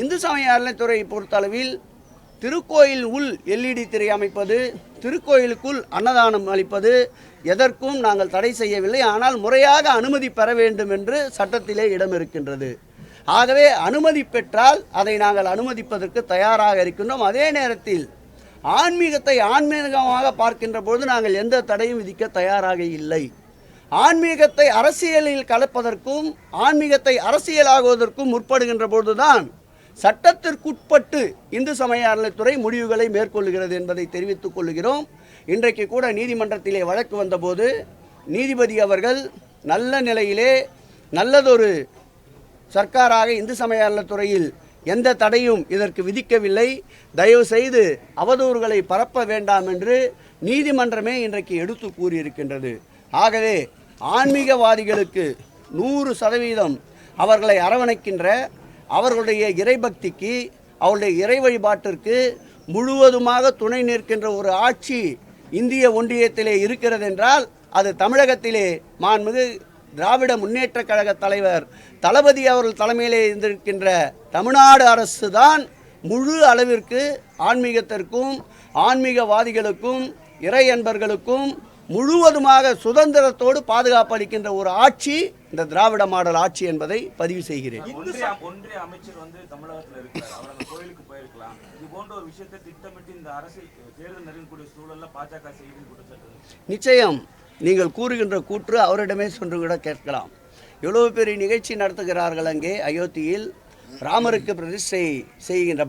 இந்து சமய அறநிலைத்துறையை பொறுத்தளவில் திருக்கோயில் உள் எல்இடி திரை அமைப்பது, திருக்கோயிலுக்குள் அன்னதானம் அளிப்பது எதற்கும் நாங்கள் தடை செய்யவில்லை. ஆனால் முறையாக அனுமதி பெற வேண்டும் என்று சட்டத்திலே இடம் இருக்கின்றது. ஆகவே அனுமதி பெற்றால் அதை நாங்கள் அனுமதிப்பதற்கு தயாராக இருக்கின்றோம். அதே நேரத்தில் ஆன்மீகத்தை ஆன்மீகமாக பார்க்கின்ற பொழுது நாங்கள் எந்த தடையும் விதிக்க தயாராக இல்லை. ஆன்மீகத்தை அரசியலில் கலப்பதற்கும் ஆன்மீகத்தை அரசியலாகுவதற்கும் முற்படுகின்ற பொழுதுதான் சட்டத்திற்குட்பட்டு இந்து சமய அறநிலைத்துறை முடிவுகளை மேற்கொள்கிறது என்பதை தெரிவித்துக் கொள்கிறோம். இன்றைக்கு கூட நீதிமன்றத்திலே வழக்கு வந்தபோது நீதிபதி அவர்கள் நல்ல நிலையிலே நல்லதொரு சர்க்காராக இந்து சமய அறநிலைத்துறையில் எந்த தடையும் இதற்கு விதிக்கவில்லை, தயவு செய்து அவதூறுகளை பரப்ப வேண்டாம் என்று நீதிமன்றமே இன்றைக்கு எடுத்து கூறியிருக்கின்றது. ஆகவே ஆன்மீகவாதிகளுக்கு 100% அவர்களை அரவணைக்கின்ற, அவர்களுடைய இறைபக்திக்கு அவருடைய இறை வழிபாட்டிற்கு முழுவதுமாக துணை நிற்கின்ற ஒரு ஆட்சி இந்திய ஒன்றியத்திலே இருக்கிறது என்றால் அது தமிழகத்திலே மாண்புமிகு திராவிட முன்னேற்ற கழக தலைவர் தளபதி அவர்கள் தலைமையிலே இருந்திருக்கின்ற தமிழ்நாடு அரசு தான் முழு அளவிற்கு ஆன்மீகத்திற்கும் ஆன்மீகவாதிகளுக்கும் இறை அன்பர்களுக்கும் முழுவதுமாக சுதந்திரத்தோடு பாதுகாப்பு அளிக்கின்ற ஒரு ஆட்சி இந்த திராவிட மாடல் ஆட்சி என்பதை பதிவு செய்கிறேன். ஒன்றிய அமைச்சர் தமிழகத்தில் இருக்கிறார், அவர் கோயிலுக்கு போயிருக்கலாம். இது போன்ற ஒரு விஷயத்தை திட்டமிட்டு இந்த அரசு தேர்தல் நெருங்கக்கூடிய சூழல்ல பாஜக செய்து கொடுத்தது. நிச்சயம் நீங்கள் கூறுகின்ற கூற்று அவரிடமே சென்று கூட கேட்கலாம். எவ்வளவு பெரிய நிகழ்ச்சி நடத்துகிறார்கள் அங்கே அயோத்தியில் ராமருக்கு பிரதிஷ்டை செய்கின்ற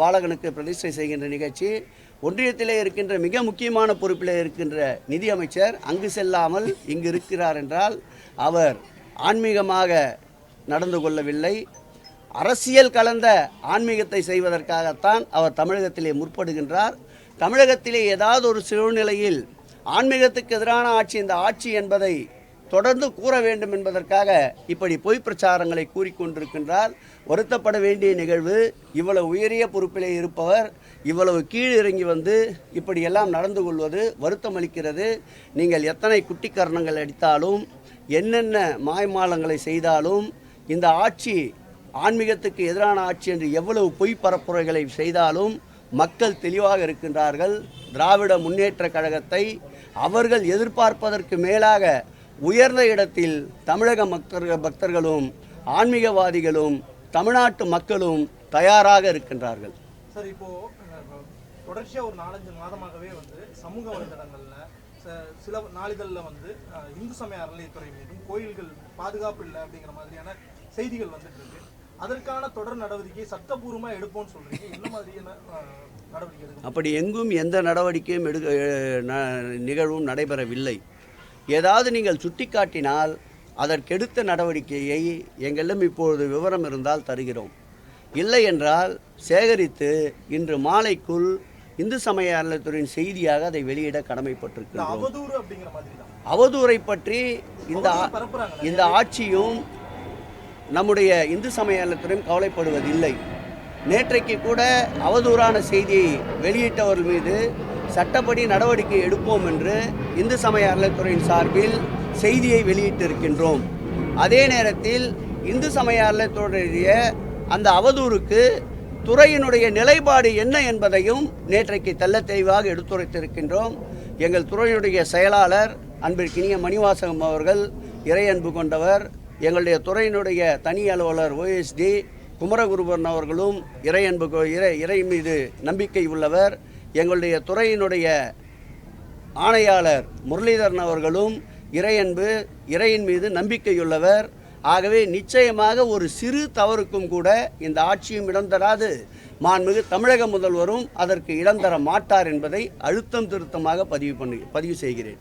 பாலகனுக்கு பிரதிஷ்டை செய்கின்ற நிகழ்ச்சி. ஒன்றியத்திலே இருக்கின்ற மிக முக்கியமான பொறுப்பில் இருக்கின்ற நிதியமைச்சர் அங்கு செல்லாமல் இங்கு இருக்கிறார் என்றால் அவர் ஆன்மீகமாக நடந்து கொள்ளவில்லை, அரசியல் கலந்த ஆன்மீகத்தை செய்வதற்காகத்தான் அவர் தமிழகத்திலே முற்படுகின்றார். தமிழகத்திலே ஏதாவது ஒரு சூழ்நிலையில் ஆன்மீகத்துக்கு எதிரான ஆட்சி இந்த ஆட்சி என்பதை தொடர்ந்து கூற வேண்டும் என்பதற்காக இப்படி பொய் பிரச்சாரங்களை கூறிக்கொண்டிருக்கின்றார். வருத்தப்பட வேண்டிய நிகழ்வு. இவ்வளவு உயரிய பொறுப்பிலே இருப்பவர் இவ்வளவு கீழ் இறங்கி வந்து இப்படியெல்லாம் நடந்து கொள்வது வருத்தம் அளிக்கிறது. நீங்கள் எத்தனை குட்டிக்கரணங்கள் அடித்தாலும் என்னென்ன மாய்மாலங்களை செய்தாலும் இந்த ஆட்சி ஆன்மீகத்துக்கு எதிரான ஆட்சி என்று எவ்வளவு பொய் பரப்புரைகளை செய்தாலும் மக்கள் தெளிவாக இருக்கின்றார்கள். திராவிட முன்னேற்ற கழகத்தை அவர்கள் எதிர்பார்ப்பதற்கு மேலாக உயர்ந்த இடத்தில் தமிழக பக்தர்களும் ஆன்மீகவாதிகளும் தமிழ்நாட்டு மக்களும் தயாராக இருக்கின்றார்கள். சார், இப்போ தொடர்ச்சியாக ஒரு 4-5 மாதமாகவே சமூக வலைதளங்களில் சில நாளிதழில் இந்து சமய அறநிலையத்துறை மீதும் கோயில்கள் பாதுகாப்பு இல்லை அப்படிங்கிற மாதிரியான செய்திகள் வந்துட்டு இருக்கு. அதற்கான தொடர் நடவடிக்கை சட்டபூர்வமாக எடுப்போம்னு சொல்றீங்க. என்ன மாதிரியான நடவடிக்கை எடுக்கும்? அப்படி எங்கும் எந்த நடவடிக்கையும் நிகழ்வும் நடைபெறவில்லை. ஏதாவது நீங்கள் சுட்டிக்காட்டினால் அதற்கெடுத்த நடவடிக்கையை எங்களிடம் இப்பொழுது விவரம் இருந்தால் தருகிறோம். இல்லை என்றால் சேகரித்து இன்று மாலைக்குள் இந்து சமய அறநிலையத்துறையின் செய்தியாக அதை வெளியிட கடமைப்பட்டிருக்கிறோம். அவதூறை பற்றி இந்த ஆட்சியும் நம்முடைய இந்து சமய அறநிலையத்துறையும் கவலைப்படுவதில்லை. நேற்றைக்கு கூட அவதூறான செய்தியை வெளியிட்டவர்கள் மீது சட்டப்படி நடவடிக்கை எடுப்போம் என்று இந்து சமய அறநிலையத்துறையின் சார்பில் செய்தியை வெளியிட்டிருக்கின்றோம். அதே நேரத்தில் இந்து சமய அறநிலையத்துறையுடைய அந்த அவதூறுக்கு துறையினுடைய நிலைப்பாடு என்ன என்பதையும் நேற்றைக்கு தெள்ளத் தெளிவாக எடுத்துரைத்திருக்கின்றோம். எங்கள் துறையினுடைய செயலாளர் அன்பிற்கினிய மணிவாசகம் அவர்கள் இறை அன்பு கொண்டவர். எங்களுடைய துறையினுடைய தனி அலுவலர் OSD குமரகுருபரன் அவர்களும் இறை மீது நம்பிக்கை உள்ளவர். எங்களுடைய துறையினுடைய ஆணையாளர் முரளிதரன் அவர்களும் இறையின் மீது நம்பிக்கையுள்ளவர். ஆகவே நிச்சயமாக ஒரு சிறு தவறுக்கும் கூட இந்த ஆட்சியும் இடம் தராது, மாண்புமிகு தமிழக முதல்வரும் அதற்கு இடம் தர மாட்டார் என்பதை அழுத்தம் திருத்தமாக பதிவு செய்கிறேன்.